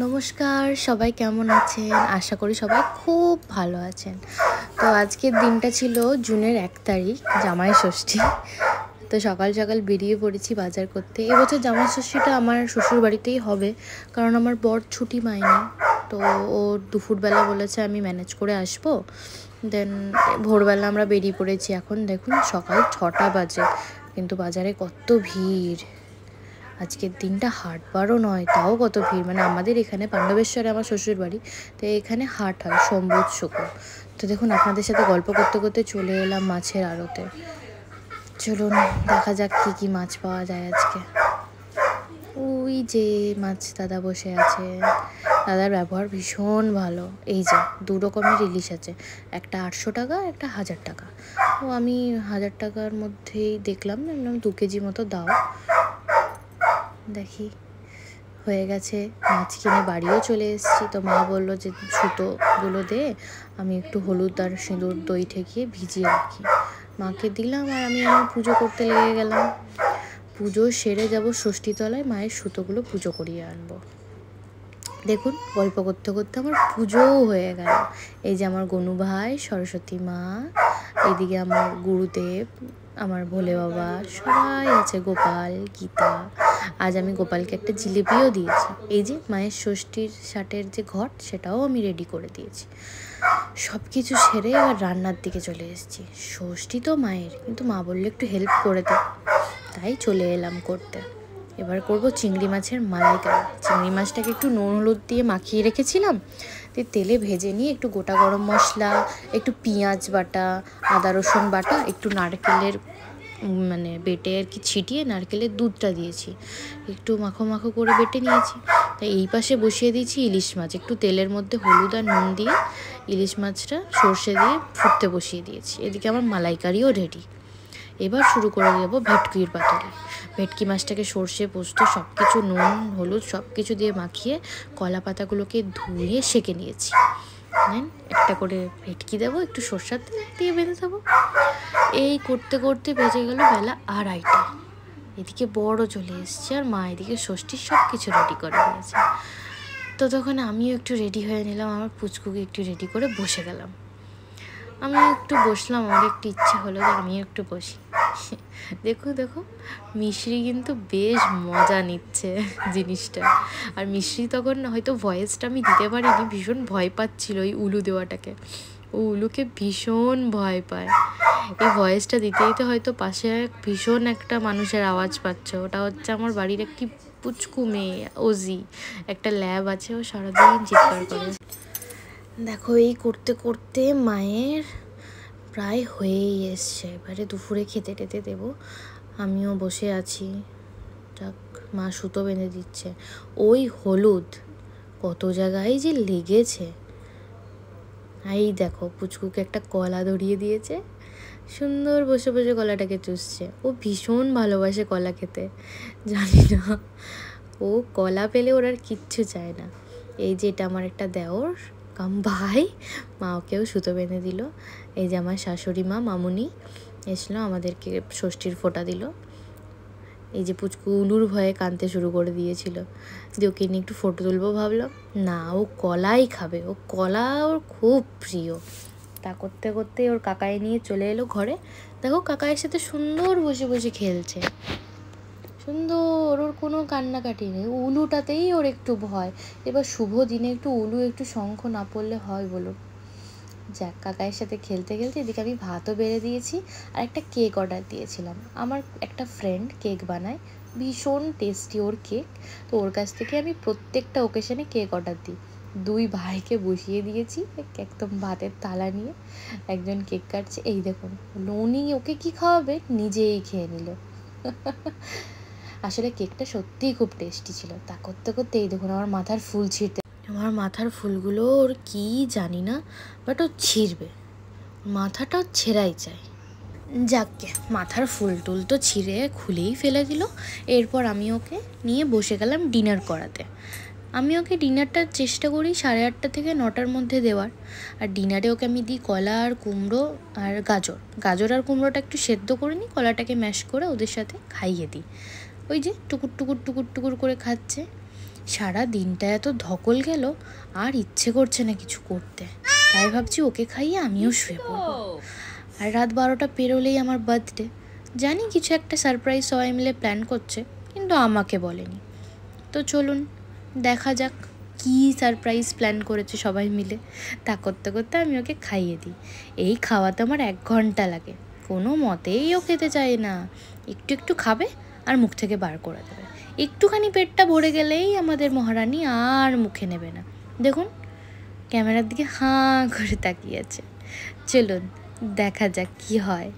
নমস্কার, সবাই কেমন আছেন? আশা করি সবাই খুব ভালো আছেন। তো আজকের দিনটা ছিল জুনের 1 তারিখ, জামাই ষষ্ঠী। তো সকাল সকাল বেরিয়ে পড়েছি বাজার করতে। এবছর জামাই ষষ্ঠীটা আমার শ্বশুর বাড়িতেই হবে, কারণ আমার বর ছুটি পায়নি। তো ও দুপুরবেলা বলেছে আমি ম্যানেজ করে আসবো। দেন ভোরবেলা আমরা বেরিয়ে পড়েছি। এখন দেখুন সকাল 6টা বাজে, কিন্তু বাজারে কত ভিড়। আজকের দিনটা হাটবারও নয়, তাও কত ভিড়। মানে আমাদের এখানে পাণ্ডবেশ্বরে আমার শ্বশুর বাড়ি, তো এখানে হাট হয় সোমবার শুক্র। তো দেখুন আপনাদের সাথে গল্প করতে করতে চলে এলাম মাছের আড়তে। চলুন দেখা যাক কী কী মাছ পাওয়া যায় আজকে। ওই যে মাছ দাদা বসে আছে, দাদার ব্যবহার ভীষণ ভালো। এই যে 2 রকমের ইলিশ আছে, একটা 800 টাকা, একটা 1000 টাকা। তো আমি 1000 টাকার মধ্যেই দেখলাম, 2 কেজি মতো দাও। দেখি হয়ে গেছে, মাছ কিনে বাড়িও চলে এসেছি। তো মা বললো যে সুতোগুলো দে, আমি একটু হলুদ আর সিঁদুর দই ঠেকিয়ে ভিজিয়ে রাখি। মাকে দিলাম আর আমি আমার পুজো করতে লেগে গেলাম। পুজো সেরে যাব ষষ্ঠীতলায়, মায়ের সুতোগুলো পুজো করিয়ে আনবো। দেখুন গল্প করতে করতে আমার পুজোও হয়ে গেল। এই যে আমার গনু ভাই, সরস্বতী মা, এদিকে আমার গুরুদেব, আমার ভোলে বাবা, সবাই আছে, গোপাল, গীতা। আজ আমি গোপালকে একটা জিলিপিও দিয়েছি। এই যে মায়ের ষষ্ঠীর ষাটের যে ঘট, সেটাও আমি রেডি করে দিয়েছি। সব কিছু সেরে এবার রান্নার দিকে চলে এসেছি। ষষ্ঠী তো মায়ের, কিন্তু মা বললে একটু হেল্প করে দে, তাই চলে এলাম করতে। এবার করব চিংড়ি মাছের মালাইকারি। চিংড়ি মাছটাকে একটু নুন হলুদ দিয়ে মাখিয়ে রেখেছিলাম, দিয়ে তেলে ভেজে নিয়ে একটু গোটা গরম মশলা, একটু পেঁয়াজ বাটা, আদা রসুন বাটা, একটু নারকেলের মানে বেটে আর কি ছিটিয়ে নারকেলের দুধটা দিয়েছি, একটু মাখো মাখো করে বেটে নিয়েছি। তাই এই পাশে বসিয়ে দিয়েছি ইলিশ মাছ, একটু তেলের মধ্যে হলুদ আর নুন দিয়ে ইলিশ মাছটা সর্ষে দিয়ে ফুটতে বসিয়ে দিয়েছি। এদিকে আমার মালাইকারিও রেডি। এবার শুরু করে দেবো ভেটকির পাতুরি। ভেটকি মাছটাকে সর্ষে পোস্ত সব কিছু নুন হলুদ সব কিছু দিয়ে মাখিয়ে কলা পাতাগুলোকে ধুয়ে সেঁকে নিয়েছি। একটা করে ভেটকি দেবো, একটু সর্ষার তেল দিয়ে বেঁধে দেবো। এই করতে করতে বেজে গেল বেলা 2:30। এদিকে বড় চলে এসছে আর মা এদিকে ষষ্ঠীর সব কিছু রেডি করে দিয়েছে। তো তখন আমিও একটু রেডি হয়ে নিলাম, আমার পুচকুকে একটু রেডি করে বসে গেলাম। আমি একটু বসলাম, আমার একটু ইচ্ছে হলো যে আমিও একটু বসি। দেখো মিশ্রি কিন্তু বেশ মজা নিচ্ছে জিনিসটা। আর মিশ্রি তখন হয়তো ভয়েসটা আমি দিতে পারিনি, ভীষণ ভয় পাচ্ছিল এই উলু দেওয়াটাকে। ও উলুকে ভীষণ ভয় পায়। এই ভয়েসটা দিতে দিতে হয়তো পাশে ভীষণ একটা মানুষের আওয়াজ পাচ্ছ, ওটা হচ্ছে আমার বাড়ির একটি পুচকু মেয়ে ওজি, একটা ল্যাব আছে, ও সারাদিন চিৎকার করে। দেখো এই করতে করতে মায়ের প্রায় হয়েই এসছে। এবারে দুপুরে খেতে টেতে দেবো। আমিও বসে আছি, যাক মা সুতো বেঁধে দিচ্ছে। ওই হলুদ কত জায়গায় যে লেগেছে। এই দেখো পুচকুকে একটা কলা ধরিয়ে দিয়েছে, সুন্দর বসে বসে কলাটাকে চুষছে। ও ভীষণ ভালোবাসে কলা খেতে, জানি না, ও কলা পেলে ওর আর কিচ্ছু চায় না। এই যে এটা আমার একটা দেওর কাম ভাই, মা ওকেও সুতো বেঁধে দিল। এই যে আমার শাশুড়ি মা মামুনি এসলো, আমাদেরকে ষষ্ঠীর ফোঁটা দিল। এই যে পুচকু উলুর ভয়ে কাঁদতে শুরু করে দিয়েছিল, যে ওকে নিয়ে একটু ফটো তুলবো ভাবলাম, না ও কলাই খাবে, ও কলা ওর খুব প্রিয়। তা করতে করতে ওর কাকাই নিয়ে চলে এলো ঘরে। দেখো কাকাইয়ের সাথে সুন্দর বসে বসে খেলছে, সুন্দর, ওর কোনো কান্নাকাটি নেই। উলুটাতেই ওর একটু ভয়। এবার শুভ দিনে একটু উলু একটু শঙ্খ না পড়লে হয় বলুন। যাক কাকাইয়ের সাথে খেলতে খেলতে এদিকে আমি ভাতও বেড়ে দিয়েছি, আর একটা কেক অর্ডার দিয়েছিলাম। আমার একটা ফ্রেন্ড কেক বানায়, ভীষণ টেস্টি ওর কেক। তো ওর কাছ থেকে আমি প্রত্যেকটা ওকেশনে কেক অর্ডার দিই। 2 ভাইকে বসিয়ে দিয়েছি একদম ভাতের থালা নিয়ে, একজন কেক কাটছে। এই দেখুন উনি ওকে কি খাওয়াবে, নিজেই খেয়ে নিল। আসলে কেকটা সত্যিই খুব টেস্টি ছিল। তা করতে করতে এই দেখুন আমার মাথার ফুল ছিঁড়তে, আমার মাথার ফুলগুলো ওর কি জানি না, বাট ও ছিঁড়বে, মাথাটা ছেঁড়াই চাই। যাককে মাথার ফুল টুল তো ছিঁড়ে খুলেই ফেলে দিল। এরপর আমি ওকে নিয়ে বসে গেলাম ডিনার করাতে। আমি ওকে ডিনারটার চেষ্টা করি 8:30 থেকে 9টার মধ্যে দেওয়ার। আর ডিনারে ওকে আমি দিই কলা আর কুমড়ো আর গাজর আর কুমড়োটা একটু সেদ্ধ করে নিই, কলাটাকে ম্যাশ করে ওদের সাথে খাইয়ে দিই। ওই যে টুকুর টুকুর টুকুর টুকুর করে খাচ্ছে। সারা দিনটা এত ধকল গেল, আর ইচ্ছে করছে না কিছু করতে। তাই ভাবছি ওকে খাইয়ে আমিও শুয়ে পড়বো। আর রাত 12টা পেরোলেই আমার বার্থডে। জানি কিছু একটা সারপ্রাইজ সবাই মিলে প্ল্যান করছে, কিন্তু আমাকে বলেনি। তো চলুন দেখা যাক কী সারপ্রাইজ প্ল্যান করেছে সবাই মিলে। তা করতে করতে আমি ওকে খাইয়ে দিই। এই খাওয়াতে আমার 1 ঘন্টা লাগে। কোনো মতেই ও খেতে চায় না। একটু একটু খাবে আর মুখ থেকে বার করে দেবে। একটুখানি পেটটা ভরে গেলেই আমাদের মহারানী আর মুখে নেবে না। দেখুন ক্যামেরার দিকে হাঁ করে তাকিয়ে আছে। চলুন দেখা যাক কি হয়।